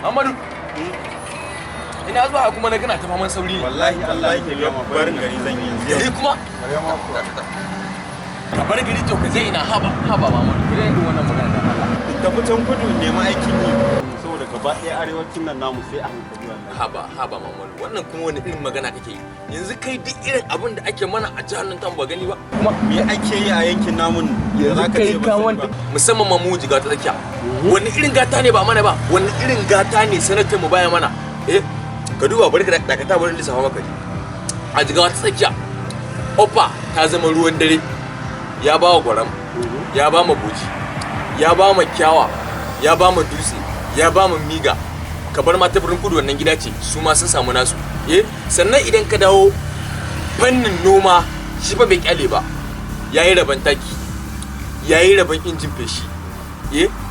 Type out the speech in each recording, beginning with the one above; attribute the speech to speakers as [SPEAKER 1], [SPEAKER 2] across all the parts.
[SPEAKER 1] Muhammadu. Ina zuwa kuma na kana ta faman sauri ne.
[SPEAKER 2] Wallahi Allah yake ga barin gari zan yi yanzu.
[SPEAKER 1] Gari kuma? Ka bar gari to ka zai ina haba Muhammadu. Kire irin wannan magana da Allah.
[SPEAKER 2] Tafi can kudu nema aikin yi. Saboda gaba ɗaya arewacin nan namu sai a hankali wannan.
[SPEAKER 1] Haba Muhammadu. Wannan kuma wani irin magana kake yi? Yanzu kai duk irin abin da ake mana a jihar nan tan ba gani ba.
[SPEAKER 2] Kuma me ake yi a yankin namun?
[SPEAKER 1] Yanzu kai ka wanda musamman ma mu jiga ta tsakiya. Wani irin gata ne ba mana ba? Wani irin gata ne sanatar mu baya mana? Ka duba bari ka dakata bari lissafa maka ji. A jiga ta tsakiya. Ofa ta zama ruwan dare. Ya ba wa gwaram, ya ba ma boji, ya ba ma kyawa, ya ba ma dutse, ya ba ma miga. Ka bar ma ta birnin kudu wannan gida ce su ma sun samu nasu. Sannan idan ka dawo fannin noma shi fa bai kyale ba. Yayi raban taki, yayi raban injin feshi,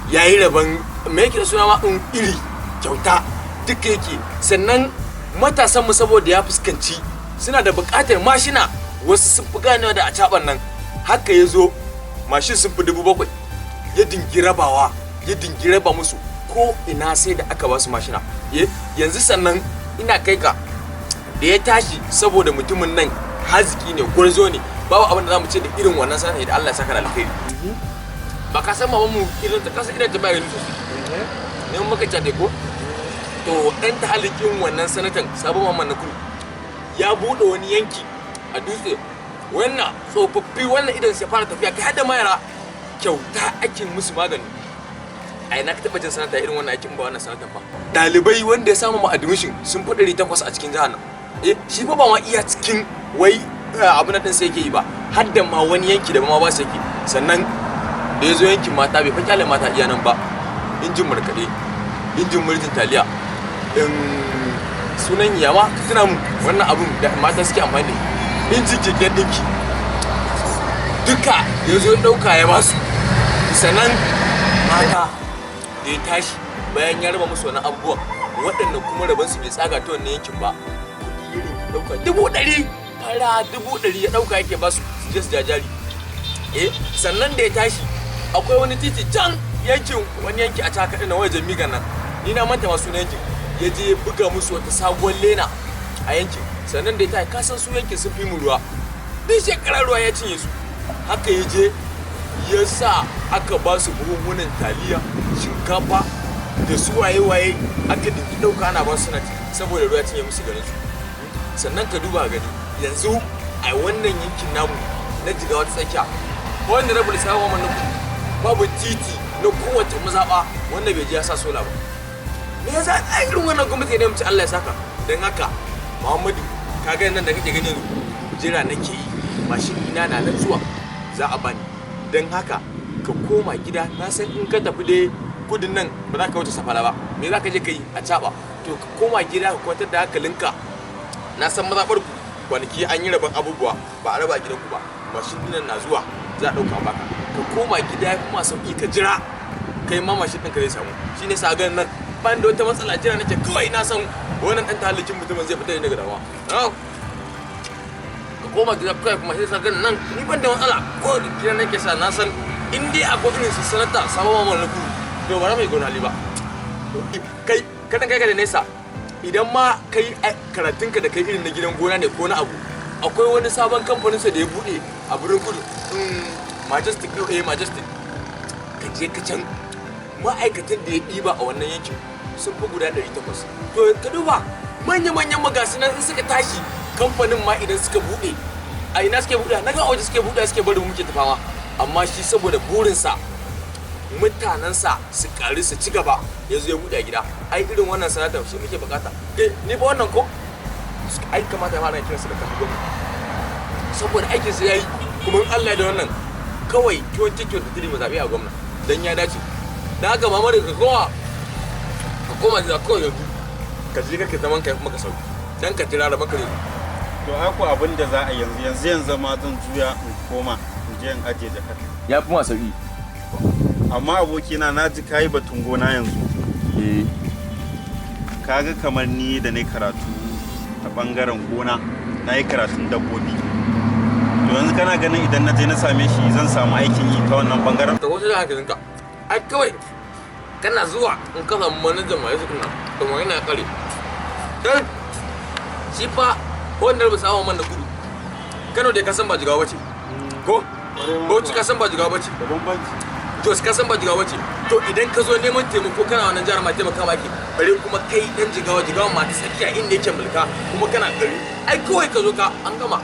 [SPEAKER 1] yayi raban me yake da suna ma iri kyauta duka yake. Sannan matasan mu saboda ya fuskanci suna da buƙatar mashina, wasu sun fi ganewa da acaban nan. Haka ya zo mashin sun fi 7,000 ya dingi rabawa ya dingi raba musu ko ina sai da aka ba su mashina. Yanzu sannan ina kai ka da ya tashi saboda mutumin nan haziki ne gwarzo ne babu abin da za mu ce da irin wannan sana'a da Allah ya saka da alkhairi. Ba ka san mamanmu irin ta kasa irin ta bayan sosai ne mun maka cade ko to dan ta halikin wannan sanatan SABO MAHAMMAD NAKUDU ya bude wani yanki a dutse. Wannan tsofaffi wannan idan sai fara tafiya kai hada mayara kyauta ake musu magani. A ina ka taba jin sanata irin wannan aikin ba wannan sanatan ba. Dalibai wanda ya samu ma admission sun fi 800 a cikin jihar nan. Shi fa ba ma iya cikin wai abin nan sai yake yi ba. Har da ma wani yanki da ma ba su yake. Sannan da ya zo yankin mata bai fa kyale mata iya nan ba. Injin markaɗe, injin murjin taliya, sunan yawa ka tuna mu wannan abun da mata suke amfani da injin keken ɗinki duka ya zo ɗauka ya ba su. Sannan mata da ya tashi bayan ya raba musu wani abubuwan waɗanda kuma rabansu bai tsaga ta wannan yankin ba kuɗi irin ɗauka 100,000 fara 100,000 ya ɗauka yake ba su je su jajari. Sannan da ya tashi akwai wani titi can yankin wani yanki a caka ɗin na wajen migan nan ni na manta masu yankin ya je buga musu wata sabuwar lena a yankin. Sannan da ya tayi kasan su yankin sun fi mu ruwa duk shekarar ruwa ya cinye su. Haka ya je ya sa aka ba su buhunhunan taliya shinkafa da su waye aka dinki ɗauka ana ba su na saboda ruwa cinye musu garin su. Sannan ka duba gani yanzu a wannan yankin namu na jigawa ta tsakiya wanda rabu da SABO MAHAMMAD NAKUDU babu titi na kowace mazaɓa wanda bai je ya sa sola ba. Me yasa a irin wannan gwamnati ne mu ci Allah ya saka. Dan haka Muhammadu ka ga nan da kake gani yanzu jira nake yi mashin ina na nan zuwa za a bani. Dan haka ka koma gida na san in ka tafi dai kudin nan ba za ka wuce safara ba. Me za ka je ka yi a caba to ka koma gida ka kwantar da hankalinka. Na san mazaɓar ku kwanaki an yi rabon abubuwa ba a raba gidanku ba. Mashin nan na zuwa za a ɗauka baka. Ka koma gida kuma sauki ka jira kai ma mashin ɗinka zai samu. Shine sa ganin nan ban da wata matsala jira nake kawai na san wannan ɗan talikin mutumin zai fita ne daga damuwa. Ka koma gida kawai kuma sai sa ganin nan ni ban da matsala ko jira nake sa na san in dai akwai irin su sanata SABO MAHAMMAD NAKUDU to ba mai gona ba. Kai kadan kai ka da nesa idan ma kai karatunka da kai irin na gidan gona ne ko na abu akwai wani sabon kamfaninsa da ya buɗe a birnin kudu Majestic ka je ka can ma'aikatan da ya ɗiba a wannan yankin sun fi guda 800. To ka duba manya-manyan magasu nan in suka tashi kamfanin ma idan suka buɗe a ina suke buɗe na ga waje suke buɗe suke bari muke tafawa. Amma shi saboda burinsa mutanensa su ƙari su ci gaba ya zo ya buɗe a gida. Ai irin wannan sanata shi muke bukata. Ni ba wannan ko ai kamata ya fara kiransa da kafin gwamnati saboda aikinsa ya yi kuma in Allah da wannan kawai 2023 mu zaɓe a gwamna don ya dace. Da haka Muhammadu ka koma da kawai yanzu ka je kake zaman kai maka sauki dan ka tira maka ne.
[SPEAKER 2] To ai ko abin da za a yanzu ma zan juya in koma in je in aje jakar.
[SPEAKER 1] Ya fi ma sauki.
[SPEAKER 2] Amma abokina na ji kai batun gona yanzu. Kaga kamar ni da nayi karatu a bangaren gona na yi karatun dabbobi. To yanzu kana ganin idan na je na same shi zan samu aikin yi ta wannan bangaren?
[SPEAKER 1] Ka wasu da hankalinka. Ai kawai kana zuwa in ka samu manajan mai sukuna to magana ya kare dan shi fa wannan ba samu man da kudu Kano dai ka san ba jigawa bace ko Bauchi ka san ba jigawa bace
[SPEAKER 2] da bambanci
[SPEAKER 1] Jos ka san ba jigawa bace to idan ka zo neman taimako kana wannan jihar ma taimaka maki bare kuma kai dan jigawa ma ta sakiya inda yake mulka kuma kana gari ai kawai ka zo ka an gama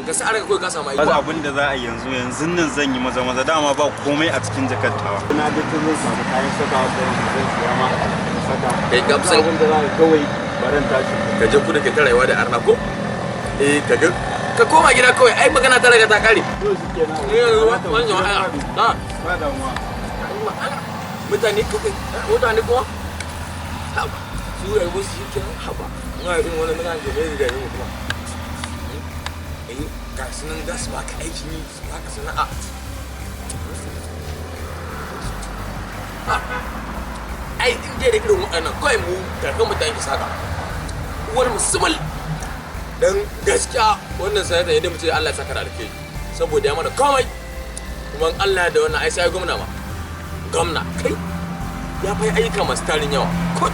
[SPEAKER 1] ka sa arka kawai ka samu aiki
[SPEAKER 2] ba abin da za a yanzu nan zan yi maza dama ba komai a cikin jakartawa na da tun zan samu kayan sakawa da zan siya ma saka
[SPEAKER 1] kai ka san
[SPEAKER 2] abin da za a kawai baran tashi
[SPEAKER 1] ka je ku da ke ta rayuwa da arna ko ka ga ka koma gida kawai ai magana ta riga ta kare
[SPEAKER 2] to shikenan
[SPEAKER 1] wannan jama'a ha
[SPEAKER 2] ba damuwa
[SPEAKER 1] mutane kuma haba su rayuwar su shikenan haba ina yin wani mutane da mai da ni kuma ga sunan da su baka aiki ne su baka sana'a ai in dai da irin waɗannan kawai mu karkan mutane saka uwar musamman dan gaskiya wannan sanata yadda mutum Allah ya saka da alkhairi saboda ya mana komai kuma Allah da wannan ai sai gwamna ma gwamna kai ya fai ayyuka masu tarin yawa ko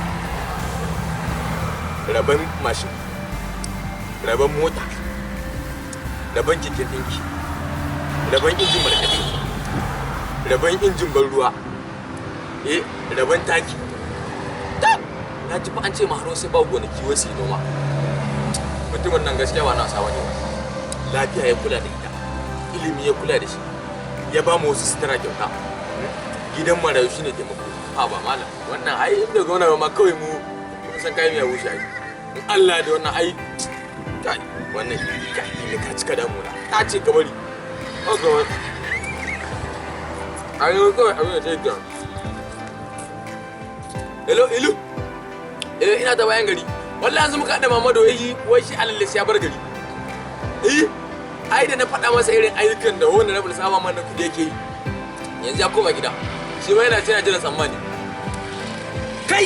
[SPEAKER 1] rabon mashin rabon mota rabon keken dinki rabon injin markaɗe rabon injin ban ruwa rabon taki na ji fa an ce maharo sai ba gonaki wasu noma mutumin nan gaskiya ba na sa wani lafiya ya kula da ita ilimi ya kula da shi ya ba mu wasu sutura kyauta gidan marayu shine taimako a ba malam wannan ai inda gwamna ma kawai mu san kai ya wuce ai in Allah da wannan ai kai wannan kai ne ka cika damuna ta ce ka bari ogo ai kawai abin da take hello ina da bayan gari wallahi yanzu muka da Mamadu wai shi alalle sai ya bar gari ai da na faɗa masa irin ayyukan da wannan rabin SABO MAHAMMAD NAKUDU yake yi yanzu ya koma gida shi ma yana jira tsammani kai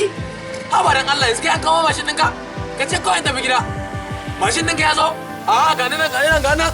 [SPEAKER 1] habaran Allah yanzu kai an kawo mashin ɗinka ka ce kawai tafi gida mashin ɗinka ya zo a ga nan